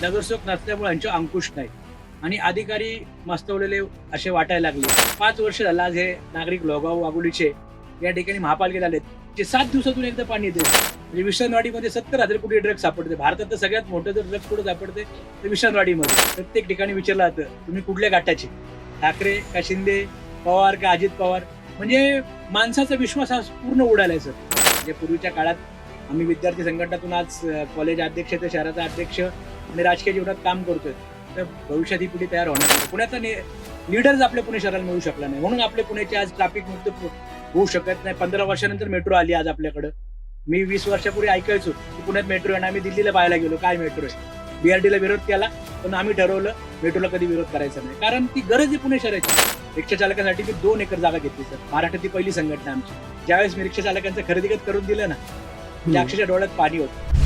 नगरसेवक नसल्यामुळे यांच्या अंकुश नाही आणि अधिकारी मस्तवलेले असे वाटायला लागले. 5 वर्ष झाला आज हे नागरिक लोगाव वाघोलीचे या ठिकाणी महापालिकेत आलेत, जे 7 दिवसातून एकदा पाणी येते. म्हणजे विश्रांतवाडीमध्ये 70,000 कोटी ड्रग्ज सापडते. भारतात सगळ्यात मोठं जर ड्रग्ज कुठं सापडते तर विश्रांतवाडीमध्ये. प्रत्येक ठिकाणी विचारलं जातं तुम्ही कुठल्या गाठाचे, ठाकरे का शिंदे, पवार का अजित पवार. म्हणजे माणसाचा विश्वास हा पूर्ण उडालाय सर. म्हणजे पूर्वीच्या काळात आम्ही विद्यार्थी संघटनातून आज कॉलेज अध्यक्ष ते शहराचा अध्यक्ष आणि राजकीय जीवनात काम करतोय. तर भविष्यात ही पिढी तयार होणार नाही. पुण्याचा लीडर्स आपल्या पुणे शहराला मिळू शकला नाही, म्हणून आपले पुण्याचे आज ट्रॅफिक मुक्त होऊ शकत नाही. 15 वर्षानंतर मेट्रो आली आज आपल्याकडं. मी 20 वर्षापूर्वी ऐकायचो की पुण्यात मेट्रो आहे. आम्ही दिल्लीला पाहायला गेलो काय मेट्रो आहे. BRT ला विरोध केला, पण आम्ही ठरवलं मेट्रोला कधी विरोध करायचा नाही, कारण ती गरज आहे पुणे शहराची. रिक्षा चालकांसाठी मी 2 एकर जागा घेतली सर. महाराष्ट्रातली पहिली संघटना आमची. ज्यावेळेस मी रिक्षा चालकांचं खरेदी करून दिलं ना, त्या अक्षरशः डोळ्यात पाणी होतं.